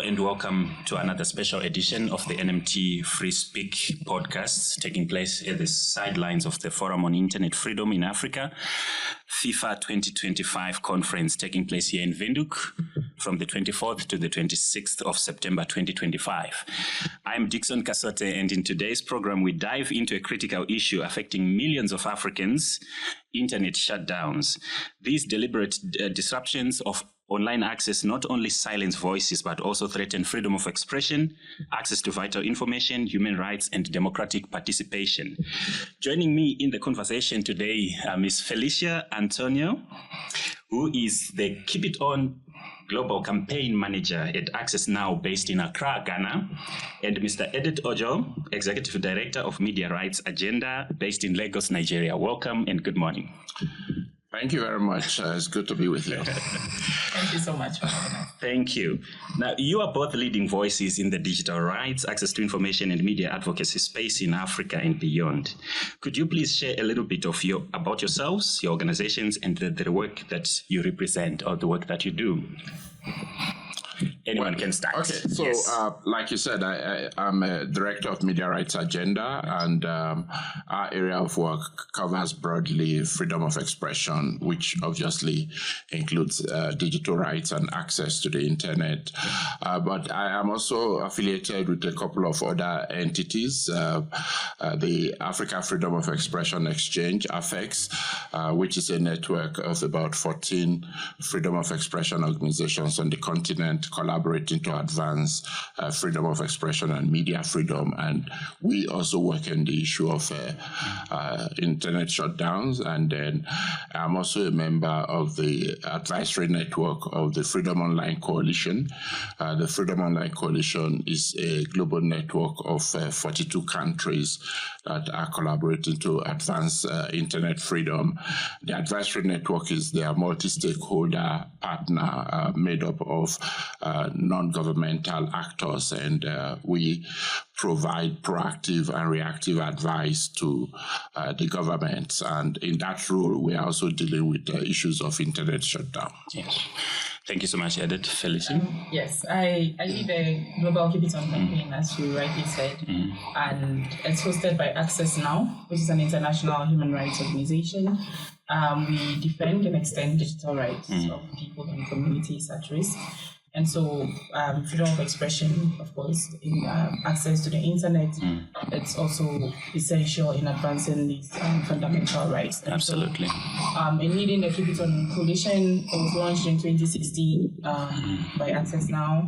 and welcome to another special edition of the NMT Free Speak podcast, taking place at the sidelines of the Forum on Internet Freedom in Africa, FIFA 2025 conference taking place here in Windhoek from the 24th to the 26th of September 2025. I'm Dickson Kasote, and in today's program, we dive into a critical issue affecting millions of Africans: internet shutdowns. These deliberate disruptions of online access not only silence voices, but also threaten freedom of expression, access to vital information, human rights, and democratic participation. Joining me in the conversation today, Ms. Felicia Antonhio, who is the Keep It On Global Campaign Manager at Access Now based in Accra, Ghana, and Mr. Edet Ojo, Executive Director of Media Rights Agenda based in Lagos, Nigeria. Welcome and good morning. Thank you very much. It's good to be with you. Thank you so much for having us. Thank you. Now, you are both leading voices in the digital rights, access to information, and media advocacy space in Africa and beyond. Could you please share a little bit about yourselves, your organizations, and the work that you represent or the work that you do? Anyone can start. Okay, so yes. Like you said, I'm a director of Media Rights Agenda, and our area of work covers broadly freedom of expression, which obviously includes digital rights and access to the internet. But I am also affiliated with a couple of other entities, the Africa Freedom of Expression Exchange, AFEX, which is a network of about 14 freedom of expression organizations on the continent, collaborating to advance freedom of expression and media freedom. And we also work on the issue of internet shutdowns. And then I'm also a member of the advisory network of the Freedom Online Coalition. The Freedom Online Coalition is a global network of 42 countries that are collaborating to advance internet freedom. The advisory network is their multi-stakeholder partner made up of non-governmental actors, and we provide proactive and reactive advice to the government. And in that role, we are also dealing with issues of internet shutdown. Yes. Thank you so much, Edet. Felicia? Yes, I lead the Global Keep It On campaign, as you rightly said, and it's hosted by Access Now, which is an international human rights organization. We defend and extend digital rights of people and communities at risk. And so freedom of expression, of course, in access to the internet, it's also essential in advancing these fundamental rights. And absolutely. So, in leading the Keep It On Coalition, it was launched in 2016 by Access Now.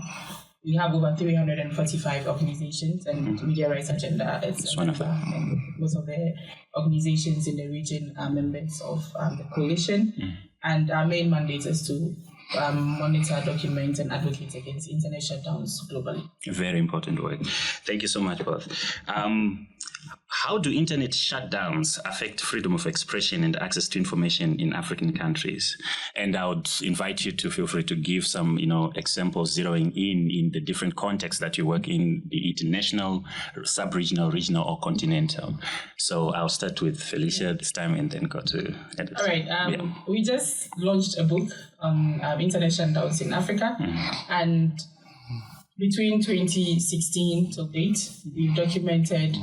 We have over 345 organizations, and Media Rights Agenda is one of them. And most of the organizations in the region are members of the coalition. And our main mandate is to monitor, document, and advocate against internet shutdowns globally. Very important work. Thank you so much, both. How do internet shutdowns affect freedom of expression and access to information in African countries? And I would invite you to feel free to give some, examples zeroing in the different contexts that you work in, be it national, sub-regional, regional, or continental. So I'll start with Felicia this time and then go to Edet. All right. We just launched a book on internet shutdowns in Africa, and between 2016 to date, we've documented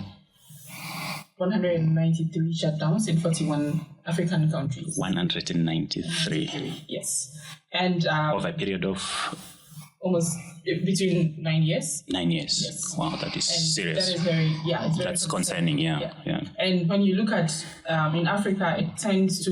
193 shutdowns in 41 African countries. 193. Yes. And over a period of almost between 9 years. 9 years. Yes. Wow, that is serious. That is very, it's very that's concerning. Yeah. And when you look at in Africa, it tends to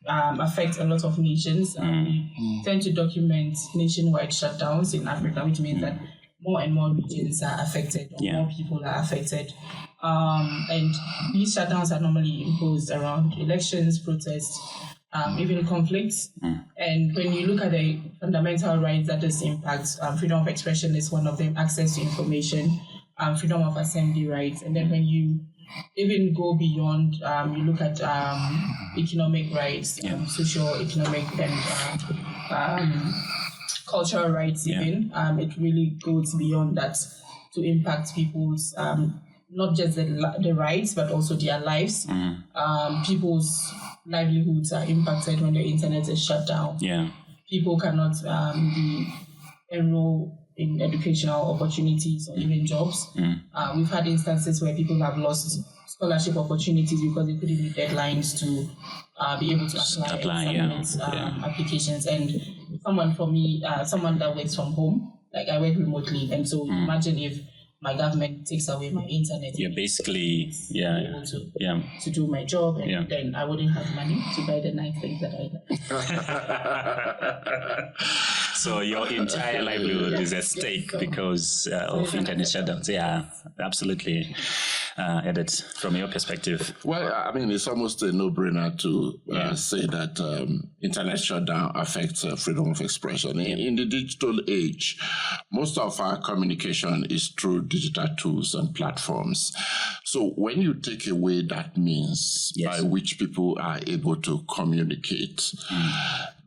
affect a lot of nations. We tend to document nationwide shutdowns in Africa, which means that more and more regions are affected, or more people are affected. And these shutdowns are normally imposed around elections, protests, even conflicts. And when you look at the fundamental rights that this impacts, freedom of expression is one of them, access to information, freedom of assembly rights. And then when you even go beyond, you look at economic rights, social, economic, and cultural rights even. It really goes beyond that to impact people's not just the rights, but also their lives. People's livelihoods are impacted when the internet is shut down. People cannot be enroll in educational opportunities or even jobs. We've had instances where people have lost scholarship opportunities because they couldn't meet deadlines to be able to apply applications. And someone that works from home, like I work remotely, and so imagine if my government takes away my internet. You're basically able to do my job, and then I wouldn't have money to buy the nice things that I like. So your entire livelihood is at stake because of internet shutdowns. Yeah, absolutely. Edet, from your perspective. Well, I mean, it's almost a no-brainer to say that internet shutdown affects freedom of expression. In the digital age, most of our communication is through digital tools and platforms. So when you take away that means by which people are able to communicate,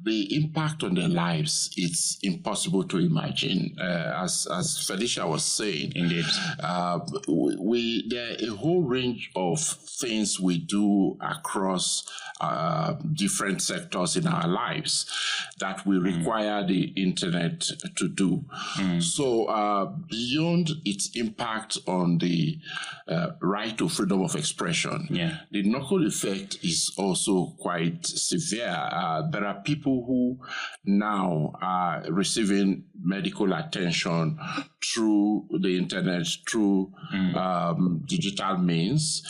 the impact on their lives, it's impossible to imagine. As Felicia was saying, indeed, there are a whole range of things we do across different sectors in our lives that we require the internet to do. So beyond its impact on the right to freedom of expression, the knock-on effect is also quite severe. There are people who now are receiving medical attention through the internet, through digital means.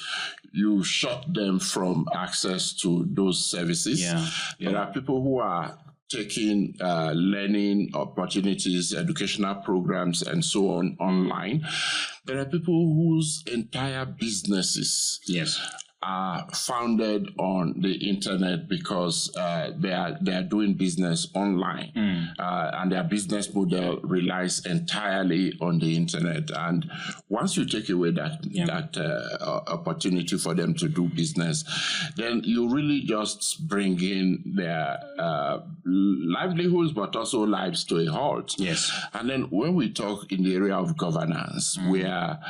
You shut them from access to those services. There are people who are taking learning opportunities, educational programs, and so on online. There are people whose entire businesses are founded on the internet because they are doing business online, and their business model relies entirely on the internet. And once you take away that opportunity for them to do business, then you really just bring in their livelihoods, but also lives to a halt. And then when we talk in the area of governance, where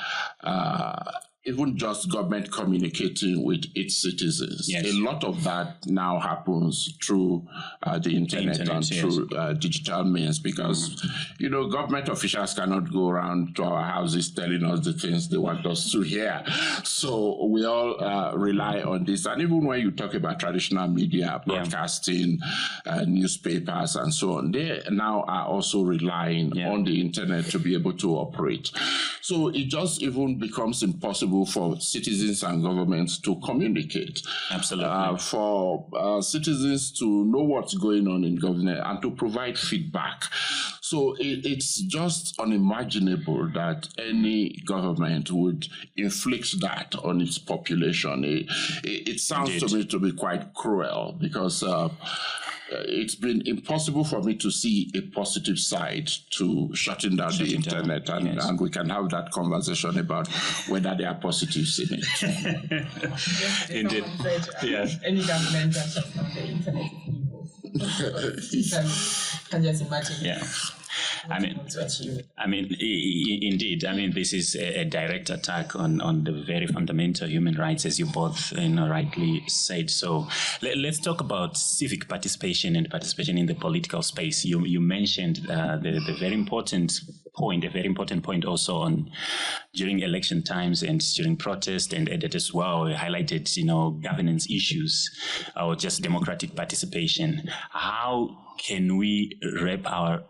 even just government communicating with its citizens. A lot of that now happens through the internet and through digital means because, government officials cannot go around to our houses telling us the things they want us to hear. So we all rely on this. And even when you talk about traditional media, broadcasting, newspapers, and so on, they now are also relying on the internet to be able to operate. So it just even becomes impossible for citizens and governments to communicate. Absolutely. For citizens to know what's going on in government and to provide feedback. So it's just unimaginable that any government would inflict that on its population. It sounds to me to be quite cruel because it's been impossible for me to see a positive side to shutting down the internet, and we can have that conversation about whether there are positives in it. Indeed. Any government that shuts down the internet is evil. Can just imagine. Indeed. This is a direct attack on the very fundamental human rights, as you both rightly said. So let's talk about civic participation and participation in the political space. You mentioned the very important point also on during election times and during protest, and Edet as well highlighted governance issues or just democratic participation. How can we wrap our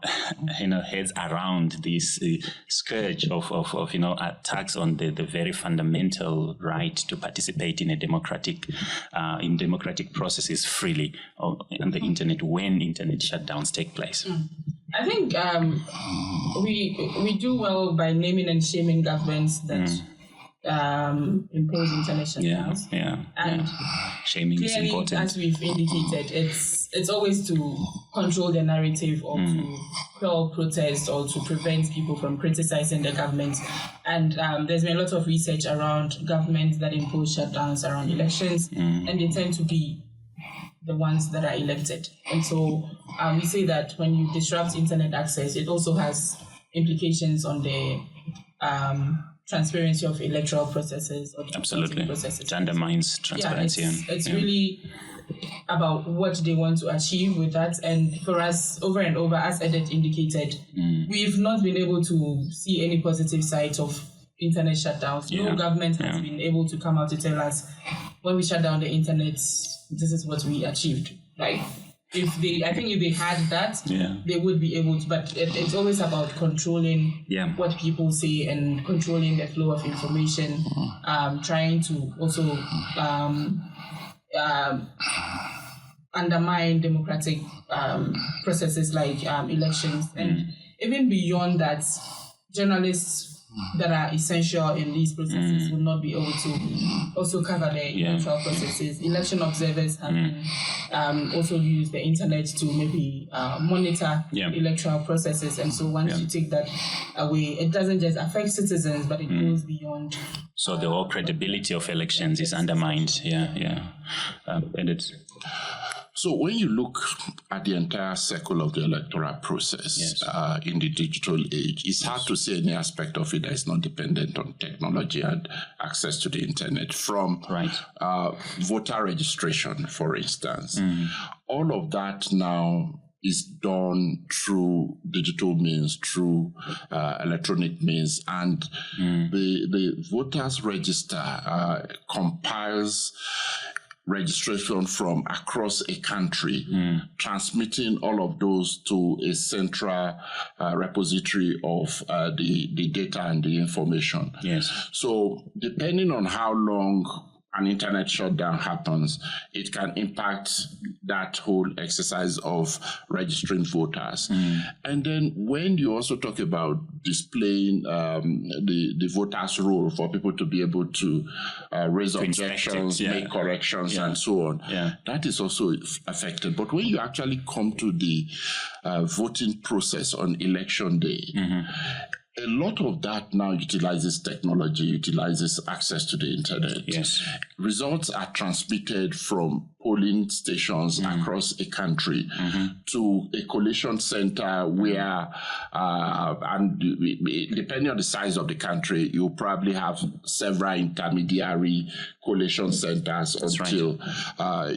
heads around this scourge of attacks on the very fundamental right to participate in a democratic processes freely on the internet when internet shutdowns take place? I think we do well by naming and shaming governments that impose internet shutdowns. And shaming is important. As we've indicated, it's always to control the narrative or to quell protest or to prevent people from criticizing the government. And there's been a lot of research around governments that impose shutdowns around elections, and they tend to be the ones that are elected. And so we say that when you disrupt internet access, it also has implications on the transparency of electoral processes or absolutely processes. It undermines transparency. It's really about what they want to achieve with that. And for us, over and over, as Edet indicated, we've not been able to see any positive sides of internet shutdowns. No government has been able to come out to tell us, when we shut down the internet, this is what we achieved. Like, if they had that, they would be able to. But it's always about controlling what people say and controlling the flow of information, trying to also undermine democratic processes like elections. And even beyond that, journalists that are essential in these processes will not be able to also cover the electoral processes. Election observers have been also use the internet to maybe monitor electoral processes. And so once you take that away, it doesn't just affect citizens, but it goes beyond. So the whole credibility of elections is undermined. And it's... So when you look at the entire cycle of the electoral process in the digital age, it's hard to say any aspect of it that is not dependent on technology and access to the internet. From voter registration, for instance, all of that now is done through digital means, through electronic means, and the voters register compiles registration from across a country, transmitting all of those to a central repository of the data and the information. So depending on how long an internet shutdown happens, it can impact that whole exercise of registering voters. And then when you also talk about displaying the voters' role for people to be able to raise objections, make corrections, and so on, that is also affected. But when you actually come to the voting process on election day, a lot of that now utilizes technology, utilizes access to the internet. Results are transmitted from polling stations across a country to a collation center where, and depending on the size of the country, you'll probably have several intermediary collation centers until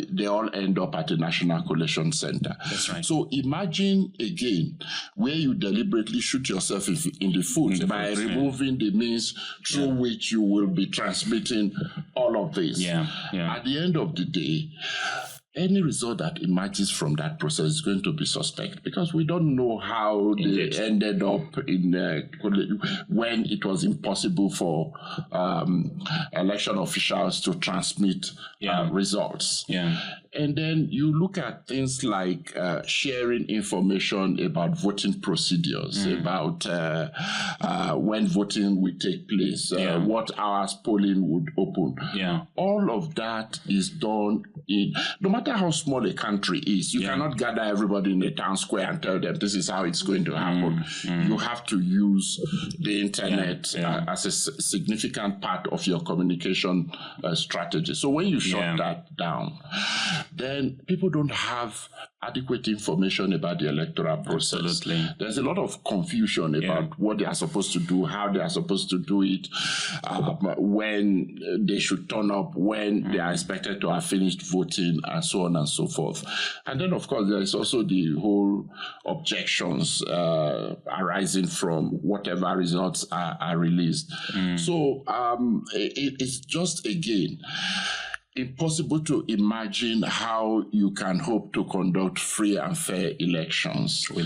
they all end up at a national collation center. So imagine again where you deliberately shoot yourself in the foot by removing the means through which you will be transmitting all of this. At the end of the day, any result that emerges from that process is going to be suspect, because we don't know how they ended up in when it was impossible for election officials to transmit results. And then you look at things like sharing information about voting procedures, about when voting will take place, what hours polling would open. All of that is done in, no matter how small a country is, you cannot gather everybody in the town square and tell them this is how it's going to happen. You have to use the internet as a significant part of your communication strategy. So when you shut that down, then people don't have adequate information about the electoral process. There's a lot of confusion about what they are supposed to do, how they are supposed to do it, when they should turn up, when they are expected to have finished voting, and so on and so forth. And then, of course, there is also the whole objections arising from whatever results are released. So it's just, again, impossible to imagine how you can hope to conduct free and fair elections. We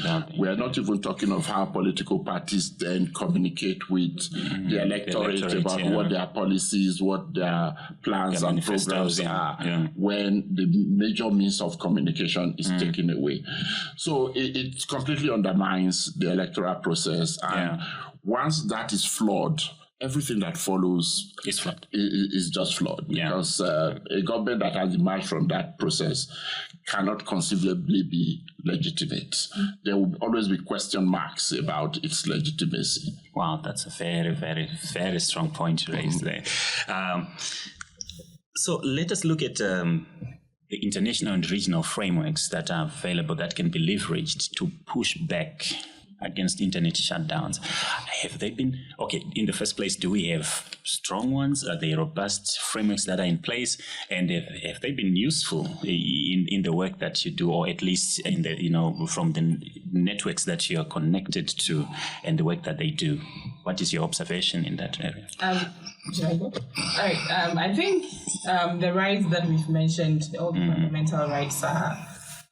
are not even talking of how political parties then communicate with the electorate about what their policies, what their plans and programs are when the major means of communication is taken away. So it completely undermines the electoral process. And once that is flawed, everything that follows is just flawed, because a government that has emerged from that process cannot conceivably be legitimate. There will always be question marks about its legitimacy. Wow, that's a very, very, very strong point you raised there. So let us look at the international and regional frameworks that are available that can be leveraged to push back against internet shutdowns. Have they been, okay, in the first place, do we have strong ones? Are they robust frameworks that are in place? And have they been useful in the work that you do, or at least in the, from the networks that you are connected to and the work that they do? What is your observation in that area? Should I go? All right. I think the rights that we've mentioned, all the fundamental rights are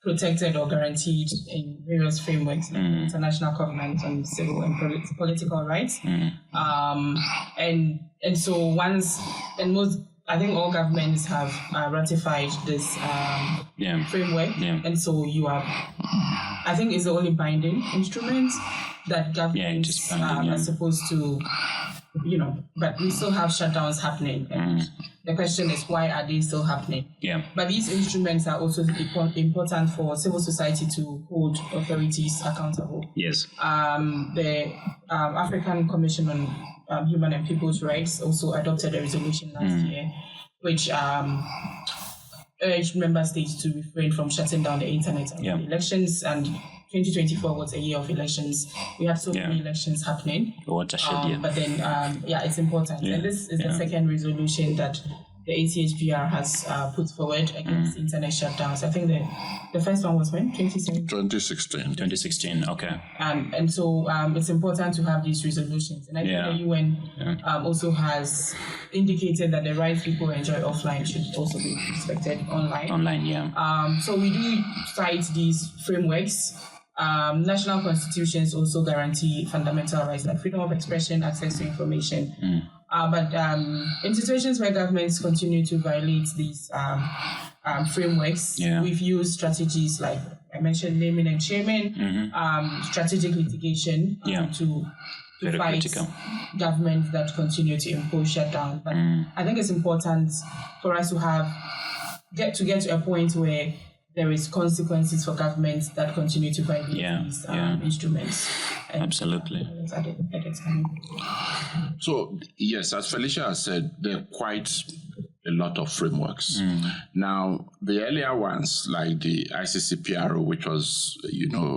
protected or guaranteed in various frameworks, like the International Covenant on Civil and Political Rights. And so I think all governments have ratified this framework. Yeah. And so I think it's the only binding instrument that governments are supposed to, but we still have shutdowns happening. And the question is, why are they still happening? Yeah. But these instruments are also important for civil society to hold authorities accountable. Yes. The African Commission on Human and People's Rights also adopted a resolution last year, which urged member states to refrain from shutting down the internet and elections. And 2024 was a year of elections. We have so many elections happening. But then, it's important. Yeah. And this is the second resolution that the ACHPR has put forward against internet shutdowns. I think the first one was when? 2016, okay. And so it's important to have these resolutions. And I think the UN also has indicated that the rights people enjoy offline should also be respected online. So we do cite these frameworks. National constitutions also guarantee fundamental rights like freedom of expression, access to information. But in situations where governments continue to violate these frameworks, we've used strategies like I mentioned, naming and shaming, strategic litigation to fight governments that continue to impose shutdown. But I think it's important for us to get to a point where there is consequences for governments that continue to violate these instruments. Absolutely. So, yes, as Felicia has said, there are quite a lot of frameworks. Now, the earlier ones, like the ICCPRO, which was,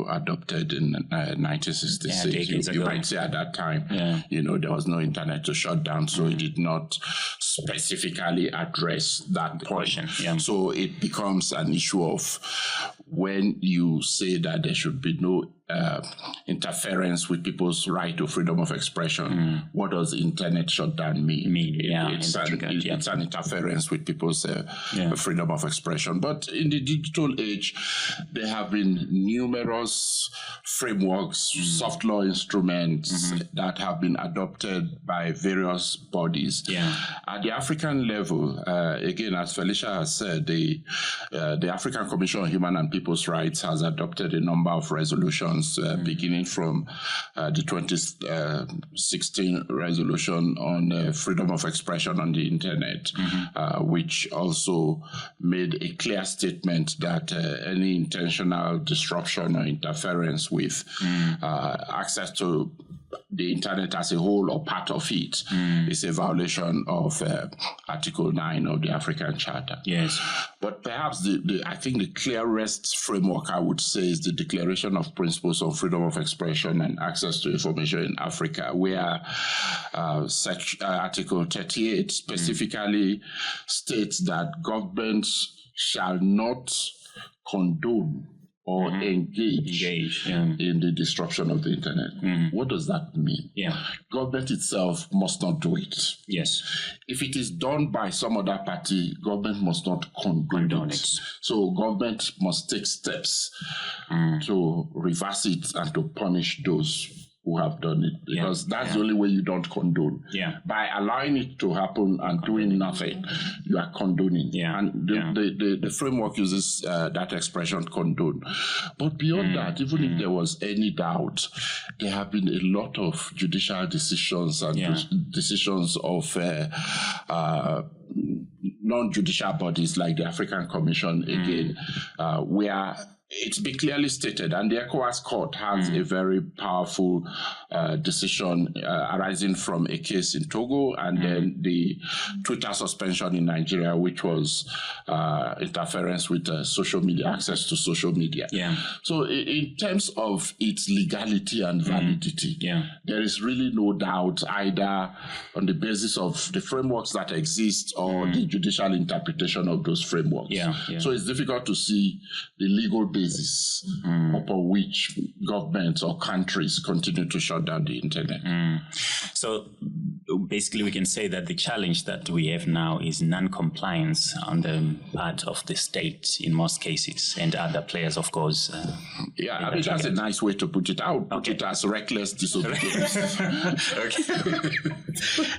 adopted in 1966, you might say at that time, there was no internet to shut down, so it did not specifically address that portion. So it becomes an issue of when you say that there should be no interference with people's right to freedom of expression. What does internet shutdown mean? It's an interference with people's freedom of expression. But in the digital age, there have been numerous frameworks, soft law instruments that have been adopted by various bodies. At the African level, again, as Felicia has said, the African Commission on Human and People's Rights has adopted a number of resolutions beginning from the 2016 resolution on freedom of expression on the internet, which also made a clear statement that any intentional disruption or interference with access to the internet as a whole or part of it is a violation of Article 9 of the African Charter. Yes. But perhaps I think the clearest framework I would say is the Declaration of Principles on Freedom of Expression and Access to Information in Africa, where Article 38 specifically states that governments shall not condone or engage in the disruption of the internet. What does that mean? Government itself must not do it. Yes. If it is done by some other party, government must not condone it. So government must take steps to reverse it and to punish those who have done it, because that's the only way you don't condone. By allowing it to happen and doing nothing, you are condoning. And the framework uses that expression, condone. But beyond that, even if there was any doubt, there have been a lot of judicial decisions and decisions of non-judicial bodies like the African Commission, again, where it's been clearly stated, and the ECOWAS court has a very powerful decision arising from a case in Togo, and then the Twitter suspension in Nigeria, which was interference with social media, access to social media. Yeah. So in terms of its legality and validity, there is really no doubt either on the basis of the frameworks that exist or the judicial interpretation of those frameworks. So it's difficult to see the legal basis upon which governments or countries continue to shut down the internet. So basically we can say that the challenge that we have now is non-compliance on the part of the state in most cases, and other players, of course. I mean, that's a nice way to put it. I would put it as reckless disobedience.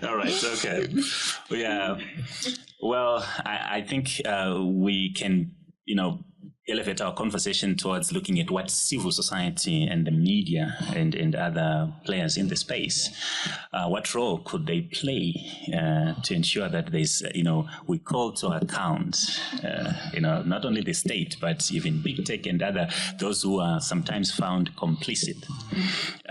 All right, okay. Yeah. Well, I think we can, elevate our conversation towards looking at what civil society and the media and other players in the space, what role could they play to ensure that there's, we call to account, not only the state, but even big tech and those who are sometimes found complicit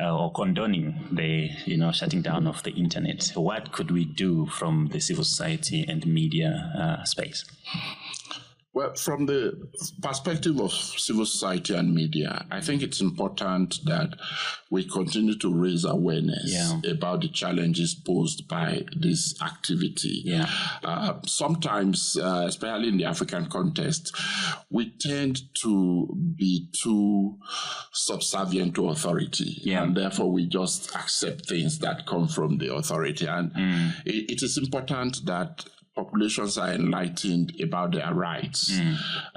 or condoning the, shutting down of the internet. What could we do from the civil society and media space? Well, from the perspective of civil society and media, I think it's important that we continue to raise awareness about the challenges posed by this activity. Sometimes, especially in the African context, we tend to be too subservient to authority, and therefore we just accept things that come from the authority. And it is important that populations are enlightened about their rights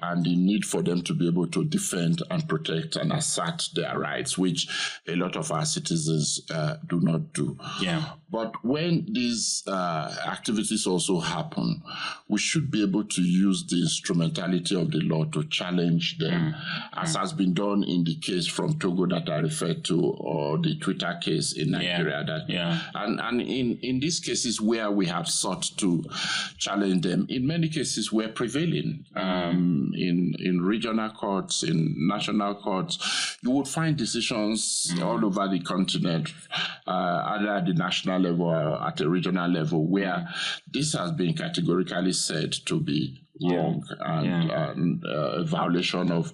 and the need for them to be able to defend and protect and assert their rights, which a lot of our citizens do not do. But when these activities also happen, we should be able to use the instrumentality of the law to challenge them, as has been done in the case from Togo that I referred to, or the Twitter case in Nigeria. And in these cases where we have sought to challenge them, in many cases we're prevailing. In regional courts, in national courts, you would find decisions all over the continent, either at the national level or at a regional level, where this has been categorically said to be wrong and a violation of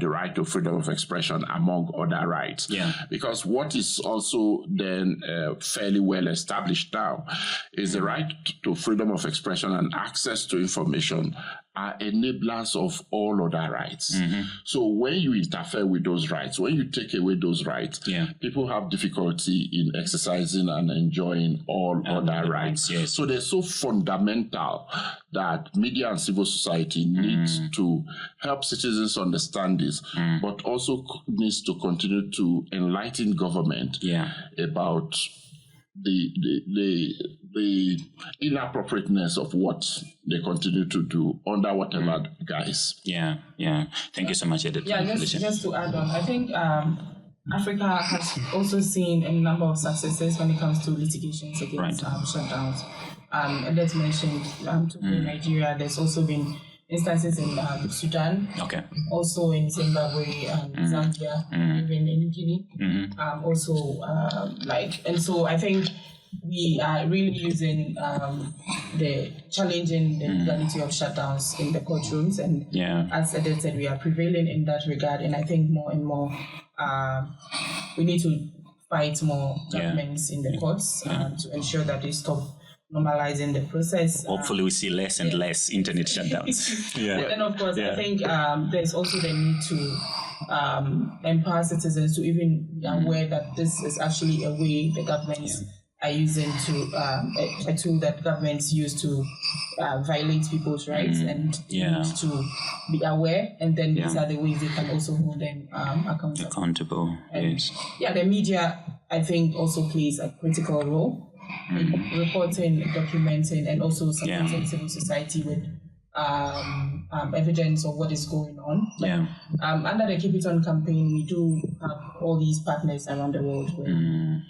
the right to freedom of expression, among other rights. Because what is also then fairly well established now is the right to freedom of expression and access to information are enablers of all other rights. So when you interfere with those rights, when you take away those rights, people have difficulty in exercising and enjoying all other rights. So they're so fundamental that media and civil society needs to help citizens understand this, but also needs to continue to enlighten government about the inappropriateness of what they continue to do under whatever guise. Thank you so much, Edet. Just to add on, I think Africa has also seen a number of successes when it comes to litigations against shutdowns. Edet mentioned Nigeria. There's also been instances in Sudan, also in Zimbabwe and Zambia, even in Guinea. And so I think we are really using challenging the legality of shutdowns in the courtrooms, and as Edet said, we are prevailing in that regard. And I think more and more we need to fight more governments in the courts to ensure that they stop normalizing the process. Hopefully we see less and less internet shutdowns. And then of course I think there's also the need to empower citizens to even be aware that this is actually a way the governments are using to a tool that governments use to violate people's rights, and need to be aware, and then these are the ways they can also hold them accountable. And the media, I think, also plays a critical role in reporting, documenting, and also supporting civil society with evidence of what is going on. Under the Keep It On campaign, we do have all these partners around the world where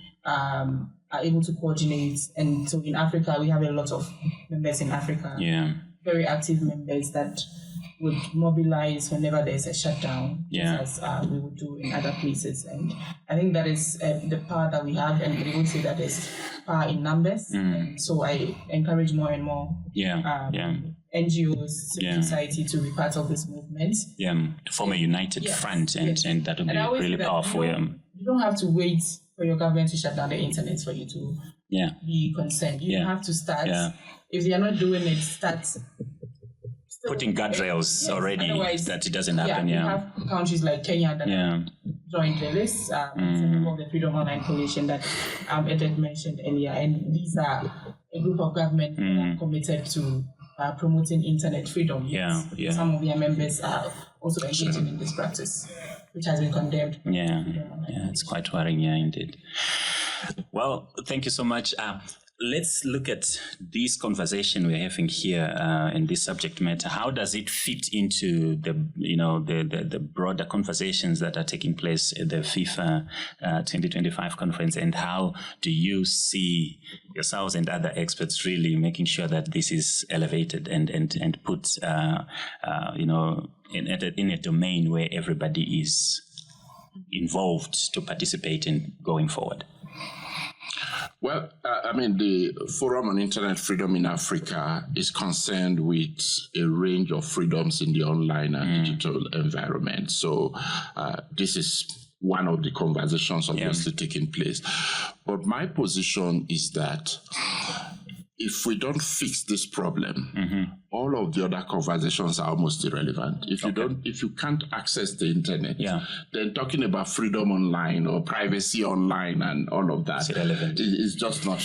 are able to coordinate. And so in Africa, we have a lot of members in Africa. very active members that would mobilize whenever there's a shutdown, as we would do in other places. And I think that is the power that we have, and we would say that there's power in numbers. So I encourage more and more NGOs, civil society to be part of this movement. To form a united front, and that would be really powerful. You don't have to wait for your government to shut down the internet for you to be concerned. You have to start. If they are not doing it, start putting guardrails already that it doesn't happen. We have countries like Kenya that joined the list, of the Freedom Online Coalition that Edet mentioned earlier, and these are a group of government that are committed to promoting internet freedom. Some of their members are also engaging in this practice, which has been condemned. It's quite worrying, indeed. Well, thank you so much. Let's look at this conversation we're having here in this subject matter. How does it fit into the broader conversations that are taking place at the FIFA 2025 conference? And how do you see yourselves and other experts really making sure that this is elevated and put in a domain where everybody is involved to participate in going forward? Well, the Forum on Internet Freedom in Africa is concerned with a range of freedoms in the online and digital environment. So this is one of the conversations obviously taking place. But my position is that if we don't fix this problem, all of the other conversations are almost irrelevant. If you can't access the internet, then talking about freedom online or privacy online and all of that, it's just not,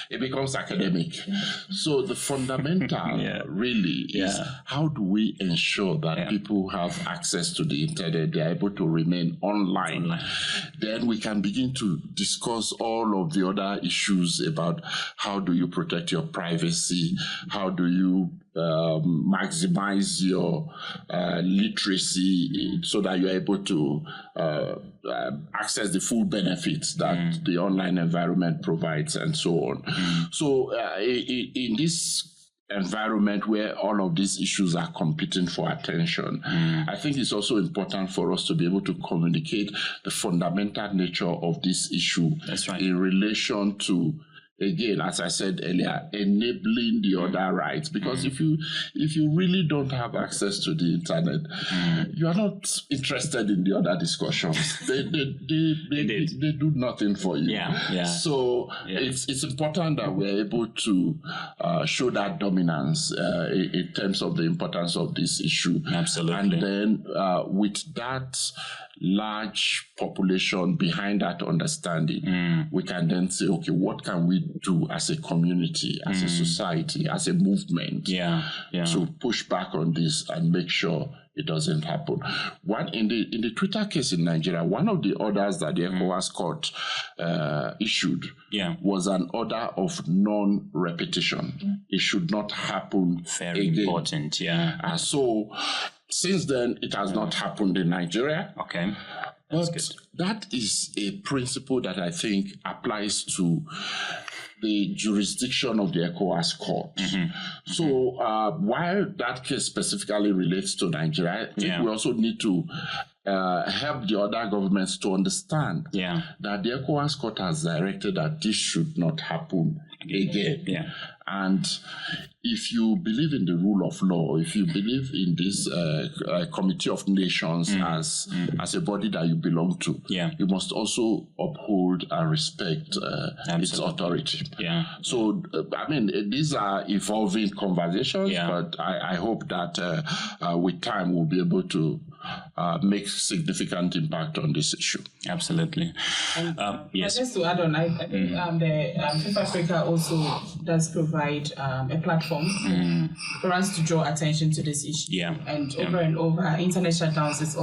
it becomes academic. So the fundamental really is how do we ensure that people have access to the internet, they're able to remain online. Then we can begin to discuss all of the other issues about how do you protect your privacy, how do you maximize your literacy so that you're able to access the full benefits that the online environment provides, and so on. So in this environment where all of these issues are competing for attention, I think it's also important for us to be able to communicate the fundamental nature of this issue in relation to, again, as I said earlier, enabling the other rights. Because if you really don't have access to the internet, you are not interested in the other discussions. They do nothing for you. So it's important that we're able to show that dominance in terms of the importance of this issue. Absolutely. And then with that large population behind that understanding, we can then say, okay, what can we do as a community, as a society, as a movement to push back on this and make sure it doesn't happen. In the Twitter case in Nigeria, one of the orders that the ECOWAS court issued was an order of non-repetition. It should not happen Very again. important, So since then, it has not happened in Nigeria. Okay. But that is a principle that I think applies to the jurisdiction of the ECOWAS court. So while that case specifically relates to Nigeria, I think we also need to help the other governments to understand that the ECOWAS court has directed that this should not happen again. And if you believe in the rule of law, if you believe in this Committee of Nations as a body that you belong to, you must also uphold and respect its authority. So, these are evolving conversations, but I hope that with time we'll be able to make significant impact on this issue. Absolutely. Yes. Just to add on, I think the FIFAfrica also does provide a platform for us to draw attention to this issue. And over, internet shutdowns is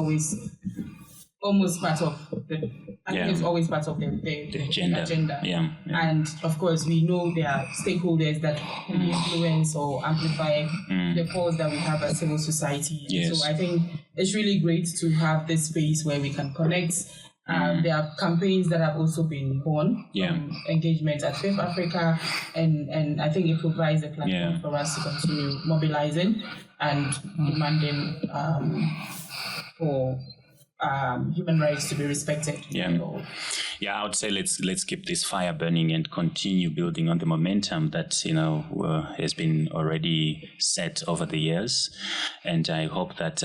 almost part of the. I think it's always part of the agenda. And of course, we know there are stakeholders that can influence or amplify the cause that we have as civil society. So I think it's really great to have this space where we can connect There are campaigns that have also been born from engagement at FIFAfrica, and I think it provides a platform for us to continue mobilizing and demanding for human rights to be respected. I would say let's keep this fire burning and continue building on the momentum that has been already set over the years, and I hope that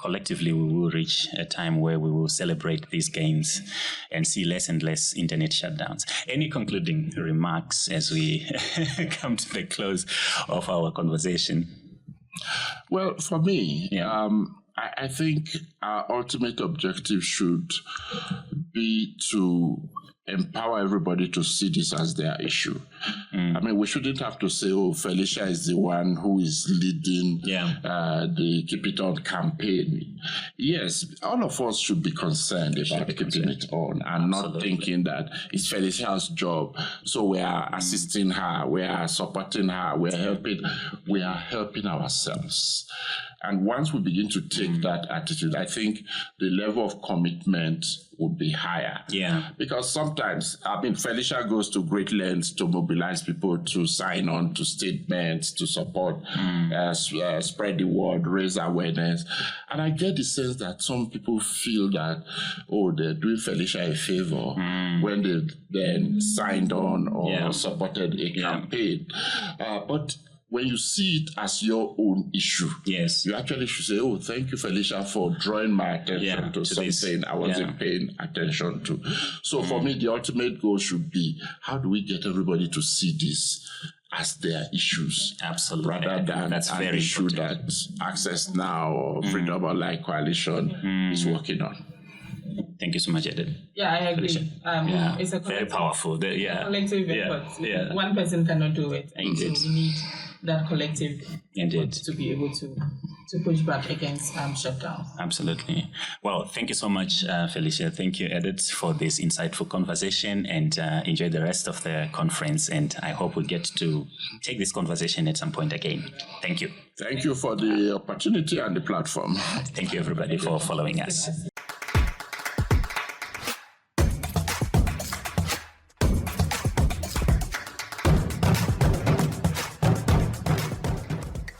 collectively we will reach a time where we will celebrate these gains and see less and less internet shutdowns. Any concluding remarks as we come to the close of our conversation? Well, for me, I think our ultimate objective should be to empower everybody to see this as their issue. I mean, we shouldn't have to say, Felicia is the one who is leading the Keep It On campaign. Yes, all of us should be concerned about keeping it on and not thinking that it's Felicia's job. So we are assisting her, we are supporting her, we are helping ourselves. And once we begin to take that attitude, I think the level of commitment would be higher. Because sometimes, Felicia goes to great lengths to mobilize people to sign on to statements, to support, spread the word, raise awareness. And I get the sense that some people feel that, they're doing Felicia a favor when they then signed on or supported a campaign. But when you see it as your own issue, you actually should say, thank you, Felicia, for drawing my attention to something I wasn't paying attention to. So for me, the ultimate goal should be, how do we get everybody to see this as their issues? Absolutely. Rather than an issue that Access Now or Freedom Online Coalition is working on. Thank you so much, Edet. I agree. It's a very powerful. Collective effort. One person cannot do it. Indeed. So we need that collective effort to be able to push back against shutdowns. Absolutely. Well, thank you so much, Felicia. Thank you, Edet, for this insightful conversation, and enjoy the rest of the conference. And I hope we get to take this conversation at some point again. Thank you. Thank you for the opportunity and the platform. Thank you, everybody, for following us.